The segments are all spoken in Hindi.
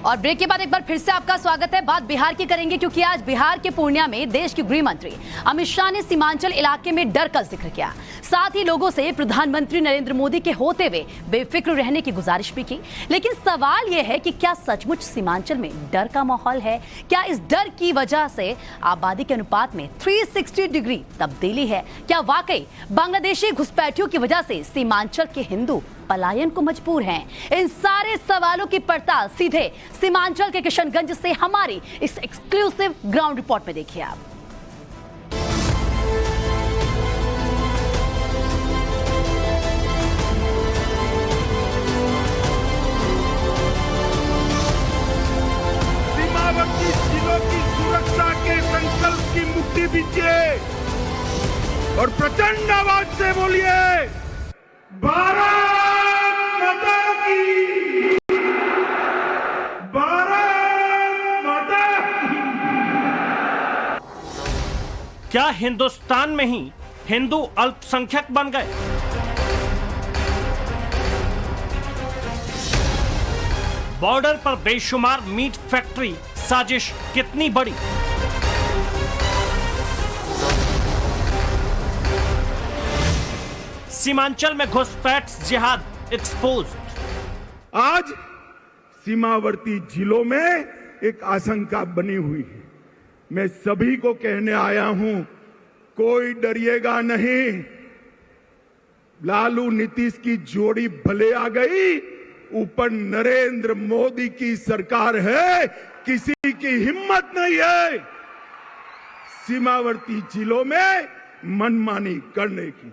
और ब्रेक के बाद एक बार फिर से आपका स्वागत है। बात बिहार की करेंगे क्योंकि आज बिहार के पूर्णिया में देश के गृह मंत्री अमित शाह ने सीमांचल इलाके में डर का जिक्र किया। साथ ही लोगों से प्रधानमंत्री नरेंद्र मोदी के होते हुए बेफिक्र रहने की गुजारिश भी की। लेकिन सवाल यह है कि क्या सचमुच सीमांचल में डर का माहौल है? क्या इस डर की वजह से आबादी के अनुपात में 360 डिग्री तब्दीली है? क्या वाकई बांग्लादेशी घुसपैठियों की वजह से सीमांचल के हिंदू पलायन को मजबूर हैं? इन सारे सवालों की पड़ताल सीधे सीमांचल के किशनगंज से हमारी इस एक्सक्लूसिव ग्राउंड रिपोर्ट में देखिए आप। सीमावर्ती जिलों की सुरक्षा के संकल्प की मुक्ति दीजिए और प्रचंड आवाज से बोलिए, भारत माता की, भारत माता की। क्या हिंदुस्तान में ही हिंदू अल्पसंख्यक बन गए? बॉर्डर पर बेशुमार मीट फैक्ट्री साजिश कितनी बड़ी? सीमांचल में घुसपैठ जिहाद एक्सपोज। आज सीमावर्ती जिलों में एक आशंका बनी हुई है। मैं सभी को कहने आया हूं, कोई डरिएगा नहीं। लालू नीतीश की जोड़ी भले आ गई, ऊपर नरेंद्र मोदी की सरकार है, किसी की हिम्मत नहीं है सीमावर्ती जिलों में मनमानी करने की।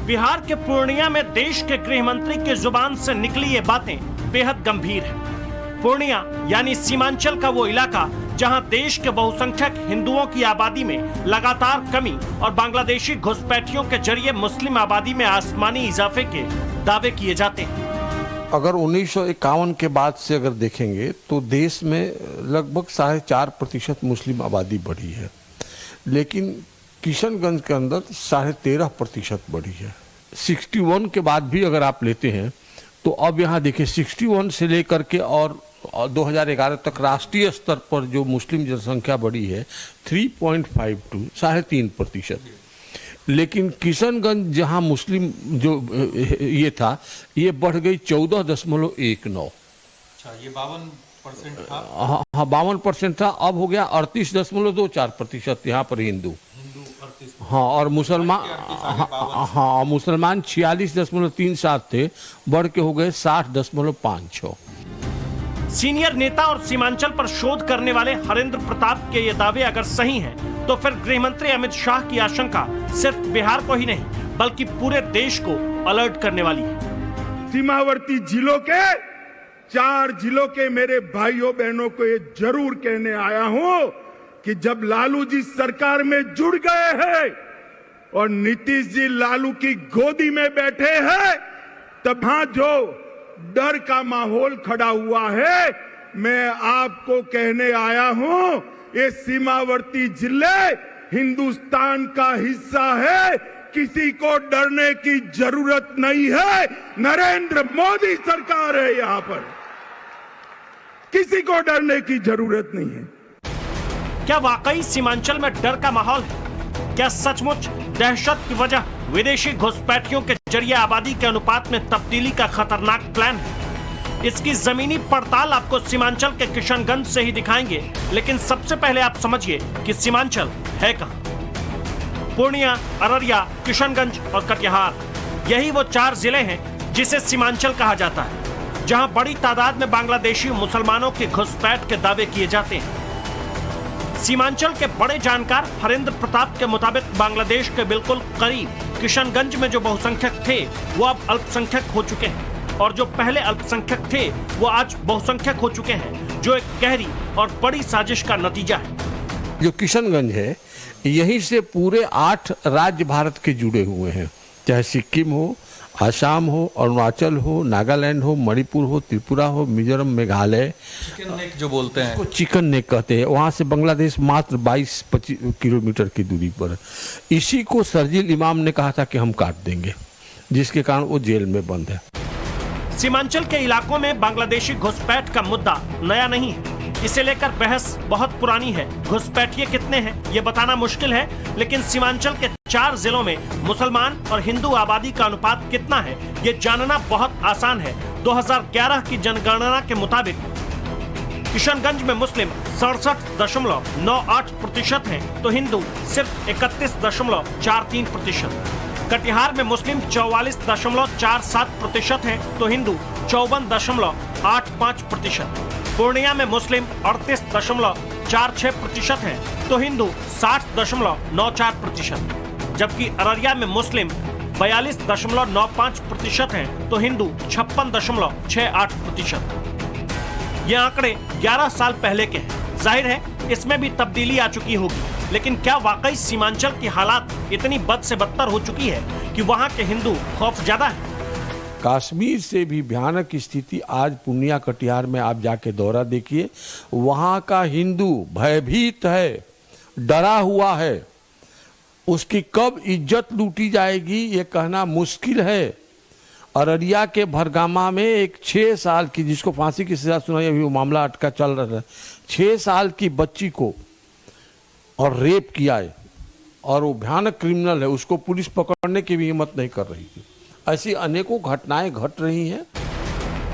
बिहार के पूर्णिया में देश के गृह मंत्री की जुबान से निकली ये बातें बेहद गंभीर है। पूर्णिया यानी सीमांचल का वो इलाका जहां देश के बहुसंख्यक हिंदुओं की आबादी में लगातार कमी और बांग्लादेशी घुसपैठियों के जरिए मुस्लिम आबादी में आसमानी इजाफे के दावे किए जाते हैं। अगर 1951 के बाद से अगर देखेंगे तो देश में लगभग 4.5% मुस्लिम आबादी बढ़ी है, लेकिन किशनगंज के अंदर 13.5% बढ़ी है। 61 के बाद भी अगर आप लेते हैं तो अब यहाँ देखिए 61 से लेकर के और 2011 तक राष्ट्रीय स्तर पर जो मुस्लिम जनसंख्या बढ़ी है 3.52 3.5%। लेकिन किशनगंज जहाँ मुस्लिम जो ये था ये बढ़ गई 14.19। अच्छा, ये 52% था। हाँ 52% था, अब हो गया 38.24% यहाँ पर हिंदू। हाँ, और मुसलमान हाँ मुसलमान 46.37 थे, बढ़ के हो गए 60.56। सीनियर नेता और सीमांचल पर शोध करने वाले हरेंद्र प्रताप के ये दावे अगर सही हैं, तो फिर गृह मंत्री अमित शाह की आशंका सिर्फ बिहार को ही नहीं बल्कि पूरे देश को अलर्ट करने वाली है। सीमावर्ती जिलों के 4 जिलों के मेरे भाइयों बहनों को ये जरूर कहने आया हूं कि जब लालू जी सरकार में जुड़ गए हैं और नीतीश जी लालू की गोदी में बैठे हैं, तब हाँ जो डर का माहौल खड़ा हुआ है, मैं आपको कहने आया हूं, ये सीमावर्ती जिले हिंदुस्तान का हिस्सा है, किसी को डरने की जरूरत नहीं है। नरेंद्र मोदी सरकार है, यहां पर किसी को डरने की जरूरत नहीं है। क्या वाकई सीमांचल में डर का माहौल है? क्या सचमुच दहशत की वजह विदेशी घुसपैठियों के जरिए आबादी के अनुपात में तब्दीली का खतरनाक प्लान है? इसकी जमीनी पड़ताल आपको सीमांचल के किशनगंज से ही दिखाएंगे, लेकिन सबसे पहले आप समझिए कि सीमांचल है कहां। पूर्णिया, अररिया, किशनगंज और कटिहार, यही वो 4 जिले हैं जिसे सीमांचल कहा जाता है, जहां बड़ी तादाद में बांग्लादेशी मुसलमानों के घुसपैठ के दावे किए जाते हैं। सीमांचल के बड़े जानकार हरेंद्र प्रताप के मुताबिक बांग्लादेश के बिल्कुल करीब किशनगंज में जो बहुसंख्यक थे वो अब अल्पसंख्यक हो चुके हैं, और जो पहले अल्पसंख्यक थे वो आज बहुसंख्यक हो चुके हैं, जो एक गहरी और बड़ी साजिश का नतीजा है। जो किशनगंज है यहीं से पूरे 8 राज्य भारत के जुड़े हुए हैं, चाहे सिक्किम हो, आसाम हो, अरुणाचल हो, नागालैंड हो, मणिपुर हो, त्रिपुरा हो, मिजोरम, मेघालय। चिकन नेक जो बोलते हैं, उसको चिकन नेक कहते हैं। वहाँ से बांग्लादेश मात्र 22-25 किलोमीटर की दूरी पर है। इसी को शरजील इमाम ने कहा था कि हम काट देंगे, जिसके कारण वो जेल में बंद है। सीमांचल के इलाकों में बांग्लादेशी घुसपैठ का मुद्दा नया नहीं है। इसे लेकर बहस बहुत पुरानी है। घुसपैठिए कितने हैं ये बताना मुश्किल है, लेकिन सीमांचल के 4 जिलों में मुसलमान और हिंदू आबादी का अनुपात कितना है ये जानना बहुत आसान है। 2011 की जनगणना के मुताबिक किशनगंज में मुस्लिम 67.98% हैं, तो हिंदू सिर्फ 31.43%। कटिहार में मुस्लिम 44.47% हैं, तो हिंदू 54.85%। पूर्णिया में मुस्लिम 38.46% हैं, तो हिंदू 60.94%। जबकि अररिया में मुस्लिम 42.95% हैं, तो हिंदू 56.68%। ये आंकड़े 11 साल पहले के हैं। जाहिर है इसमें भी तब्दीली आ चुकी होगी, लेकिन क्या वाकई सीमांचल की हालात इतनी बद से बदतर हो चुकी है कि वहां के हिंदू खौफजदा हैं? कश्मीर से भी भयानक स्थिति आज पूर्णिया कटिहार में आप जाके दौरा देखिए, वहाँ का हिंदू भयभीत है, डरा हुआ है। उसकी कब इज्जत लूटी जाएगी ये कहना मुश्किल है। अररिया के भरगामा में एक 6 साल की, जिसको फांसी की सजा सुनाई, अभी वो मामला अटका चल रहा है, 6 साल की बच्ची को और रेप किया है, और वो भयानक क्रिमिनल है, उसको पुलिस पकड़ने की भी हिम्मत नहीं कर रही थी। ऐसी अनेकों घटनाएं घट रही हैं।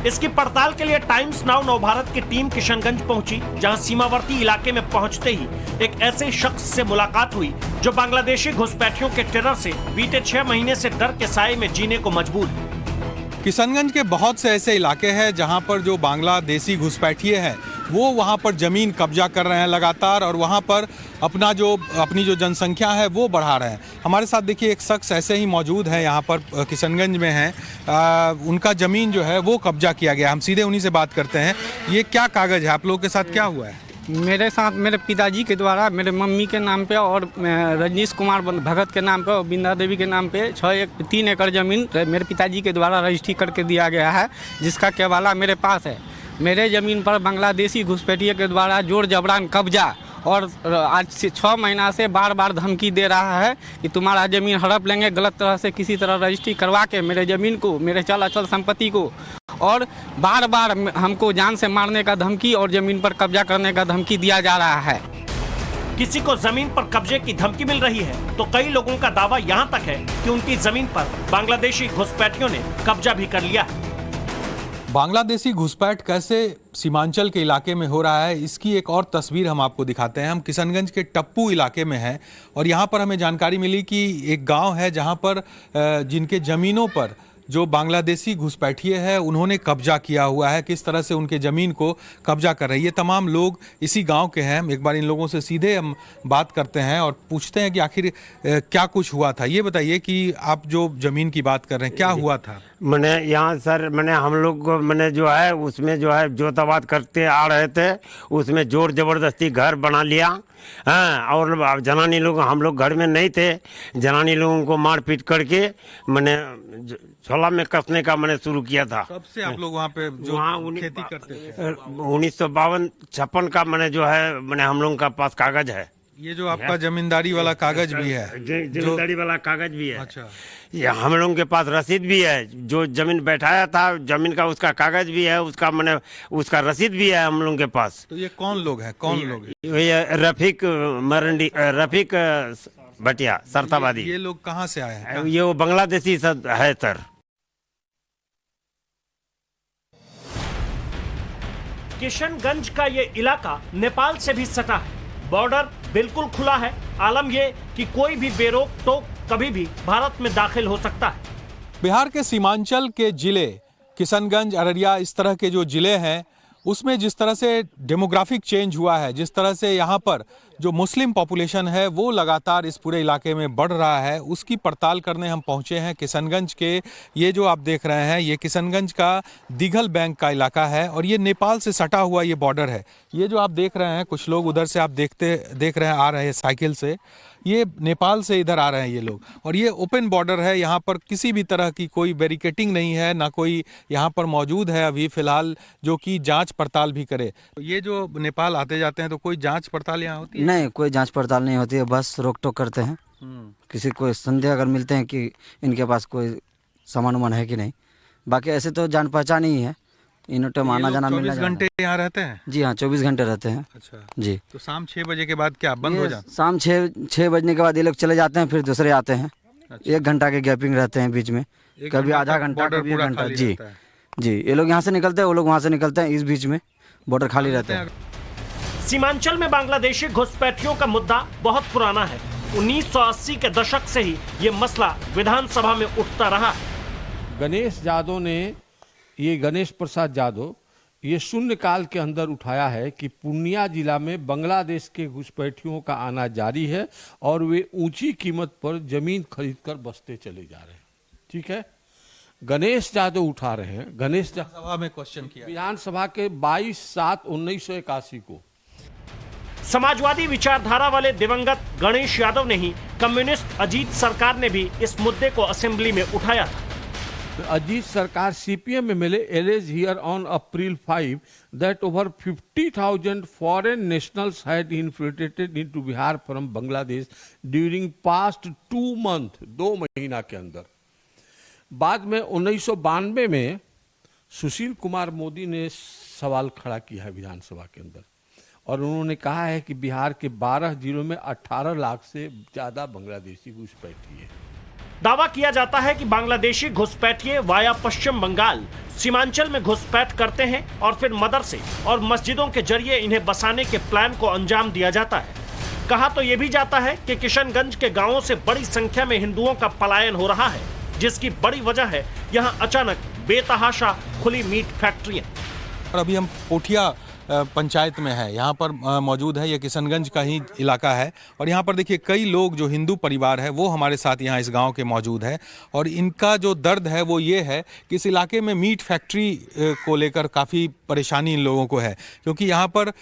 इसकी पड़ताल के लिए टाइम्स नाउ नवभारत की टीम किशनगंज पहुंची, जहां सीमावर्ती इलाके में पहुंचते ही एक ऐसे शख्स से मुलाकात हुई जो बांग्लादेशी घुसपैठियों के टेरर से बीते 6 महीने से डर के साए में जीने को मजबूर है। किशनगंज के बहुत से ऐसे इलाके हैं जहां पर जो बांग्लादेशी घुसपैठिए हैं वो वहां पर जमीन कब्जा कर रहे हैं लगातार, और वहां पर अपनी जो जनसंख्या है वो बढ़ा रहे हैं। हमारे साथ देखिए एक शख्स ऐसे ही मौजूद है, यहाँ पर किशनगंज में हैं। उनका ज़मीन जो है वो कब्जा किया गया। हम सीधे उन्हीं से बात करते हैं। ये क्या कागज़ है, आप लोगों के साथ क्या हुआ है? मेरे साथ मेरे पिताजी के द्वारा मेरे मम्मी के नाम पे और रजनीश कुमार भगत के नाम पे और बिंदा देवी के नाम पे 3 एकड़ ज़मीन मेरे पिताजी के द्वारा रजिस्ट्री करके दिया गया है, जिसका केवाला मेरे पास है। मेरे ज़मीन पर बांग्लादेशी घुसपैठिए के द्वारा जोर जबरान कब्जा, और आज से 6 महीना से बार बार धमकी दे रहा है कि तुम्हारा ज़मीन हड़प लेंगे, गलत तरह से किसी तरह रजिस्ट्री करवा के मेरे ज़मीन को, मेरे चल अचल संपत्ति को, और बार बार हमको जान से मारने का धमकी और ज़मीन पर कब्जा करने का धमकी दिया जा रहा है। किसी को जमीन पर कब्जे की धमकी मिल रही है तो कई लोगों का दावा यहाँ तक है कि उनकी जमीन पर बांग्लादेशी घुसपैठियों ने कब्जा भी कर लिया। बांग्लादेशी घुसपैठ कैसे सीमांचल के इलाके में हो रहा है, इसकी एक और तस्वीर हम आपको दिखाते हैं। हम किशनगंज के टप्पू इलाके में हैं और यहाँ पर हमें जानकारी मिली कि एक गांव है जहाँ पर जिनके ज़मीनों पर जो बांग्लादेशी घुसपैठिए हैं उन्होंने कब्जा किया हुआ है, किस तरह से उनके ज़मीन को कब्जा कर रही है। तमाम लोग इसी गांव के हैं। एक बार इन लोगों से सीधे हम बात करते हैं और पूछते हैं कि आखिर क्या कुछ हुआ था। ये बताइए कि आप जो ज़मीन की बात कर रहे हैं क्या हुआ था? मैंने यहाँ सर मैंने हम लोग मैंने जो है उसमें जो है जोताबाद करते आ रहे थे, उसमें जोर ज़बरदस्ती घर बना लिया। हाँ, और जनानी लोग, हम लोग घर में नहीं थे, जनानी लोगों को मार पीट करके मैंने झोला में कसने का मैंने शुरू किया था। कब से आप लोग वहाँ पे जो खेती करते थे? 1952-56 का मैंने जो है मैंने हम लोगों का पास कागज है। ये जो आपका जमींदारी वाला कागज भी है? जमींदारी वाला कागज भी है। अच्छा। ये हम लोगों के पास रसीद भी है, जो जमीन बैठाया था जमीन का उसका कागज भी है, उसका मैंने उसका रसीद भी है हम लोगों के पास। तो ये कौन लोग हैं, कौन लोग हैं? ये रफीक मरंडी, रफीक भटिया सरताबादी। ये लोग कहाँ से आए हैं? ये वो बांग्लादेशी है सर। किशनगंज का ये इलाका नेपाल से भी सटा है, बॉर्डर बिल्कुल खुला है। आलम ये कि कोई भी बेरोक टोक कभी भी भारत में दाखिल हो सकता है। बिहार के सीमांचल के जिले किशनगंज, अररिया, इस तरह के जो जिले हैं उसमें जिस तरह से डेमोग्राफिक चेंज हुआ है, जिस तरह से यहाँ पर जो मुस्लिम पॉपुलेशन है वो लगातार इस पूरे इलाके में बढ़ रहा है, उसकी पड़ताल करने हम पहुँचे हैं किशनगंज के। ये जो आप देख रहे हैं ये किशनगंज का दिघल बैंक का इलाका है और ये नेपाल से सटा हुआ ये बॉर्डर है। ये जो आप देख रहे हैं, कुछ लोग उधर से आप देख रहे हैं आ रहे हैं साइकिल से, ये नेपाल से इधर आ रहे हैं ये लोग, और ये ओपन बॉर्डर है। यहाँ पर किसी भी तरह की कोई बैरिकेटिंग नहीं है, ना कोई यहाँ पर मौजूद है अभी फ़िलहाल जो कि जांच पड़ताल भी करे। ये जो नेपाल आते जाते हैं तो कोई जांच पड़ताल यहाँ होती है? नहीं, कोई जांच पड़ताल नहीं होती है, बस रोक टोक करते हैं। किसी को संदेह अगर मिलते हैं कि इनके पास कोई सामान उमान है कि नहीं, बाकी ऐसे तो जान पहचान ही है, इन टाइम आना जाना मिलना 24 घंटे यहाँ रहते हैं? जी हाँ, 24 घंटे रहते हैं। अच्छा, जी। तो शाम 6 बजे के बाद क्या बंद हो जाता? शाम 6 बजने के बाद ये लोग चले जाते हैं, फिर दूसरे आते हैं। 1 घंटा के गैपिंग रहते हैं बीच में, कभी आधा घंटा, कभी 1 घंटा। जी जी, ये लोग यहाँ से निकलते हैं, वो लोग वहाँ से निकलते हैं, इस बीच में बॉर्डर खाली रहता है। सीमांचल में बांग्लादेशी घुसपैठियों का मुद्दा बहुत पुराना है। 1980 के दशक से ही ये मसला विधानसभा में उठता रहा है। गणेश यादव ने, ये गणेश प्रसाद यादव, ये शून्यकाल के अंदर उठाया है कि पूर्णिया जिला में बांग्लादेश के घुसपैठियों का आना जारी है और वे ऊंची कीमत पर जमीन खरीदकर बसते चले जा रहे हैं। ठीक है, गणेश यादव उठा रहे हैं। गणेश सभा में क्वेश्चन किया विधानसभा के 22/7/1981 को समाजवादी विचारधारा वाले दिवंगत गणेश यादव ने ही कम्युनिस्ट अजीत सरकार ने भी इस मुद्दे को असेंबली में उठाया था। अजीत सरकार CPM MLA alleged here on April 5 that over 50,000 foreign nationals had infiltrated into Bihar from Bangladesh during past 2 months, 2 महीना के अंदर। बाद में 1992 में सुशील कुमार मोदी ने सवाल खड़ा किया है विधानसभा के अंदर और उन्होंने कहा है कि बिहार के 12 जिलों में 18 लाख से ज्यादा बांग्लादेशी घुसपैठी है। दावा किया जाता है कि बांग्लादेशी घुसपैठिए वाया पश्चिम बंगाल सीमांचल में घुसपैठ करते हैं और फिर मदरसे और मस्जिदों के जरिए इन्हें बसाने के प्लान को अंजाम दिया जाता है। कहा तो यह भी जाता है कि किशनगंज के गांवों से बड़ी संख्या में हिंदुओं का पलायन हो रहा है, जिसकी बड़ी वजह है यहां अचानक बेतहाशा खुली मीट फैक्ट्रियां। और अभी हम पोठिया पंचायत में है, यहाँ पर मौजूद है। ये किशनगंज का ही इलाका है और यहाँ पर देखिए कई लोग जो हिंदू परिवार है वो हमारे साथ यहाँ इस गांव के मौजूद है और इनका जो दर्द है वो ये है कि इस इलाके में मीट फैक्ट्री को लेकर काफ़ी परेशानी इन लोगों को है, क्योंकि यहाँ पर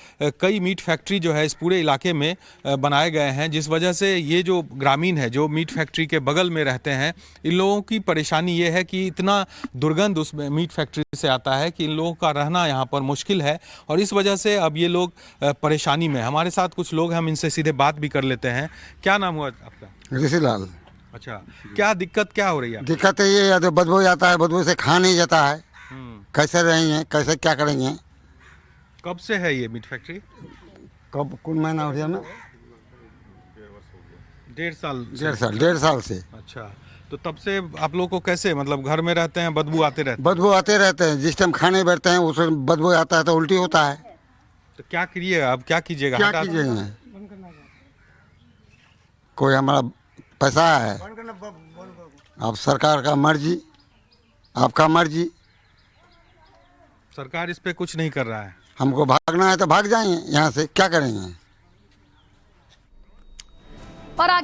कई मीट फैक्ट्री जो है इस पूरे इलाके में बनाए गए हैं, जिस वजह से ये जो ग्रामीण है जो मीट फैक्ट्री के बगल में रहते हैं, इन लोगों की परेशानी ये है कि इतना दुर्गंध उस मीट फैक्ट्री से आता है कि इन लोगों का रहना यहाँ पर मुश्किल है और इस वजह से अब ये लोग परेशानी में। हमारे साथ कुछ लोग हैं, हम इनसे सीधे बात भी कर लेते हैं। क्या नाम हुआ आपका? ऋषिलाल। अच्छा, क्या दिक्कत क्या हो रही है? दिक्कत है ये, या तो बदबू आता है, बदबू से खा नहीं जाता है। कैसे रहेंगे, कैसे क्या करेंगे? कब से है ये मीट फैक्ट्री? कब, कौन महीना हो गया ना? 1.5 साल से। अच्छा, तो तब से आप लोग को कैसे, मतलब घर में रहते हैं, बदबू आते रहते हैं? बदबू आते रहते हैं, जिस टाइम खाने बैठते हैं उस टाइम बदबू आता है तो उल्टी होता है। तो क्या करिएगा अब, क्या कीजिएगा? क्या कीजिएगा? कोई हमारा पैसा है, अब सरकार का मर्जी, आपका मर्जी। सरकार इस पे कुछ नहीं कर रहा है। हमको भागना है तो भाग जाएंगे यहाँ से, क्या करेंगे? और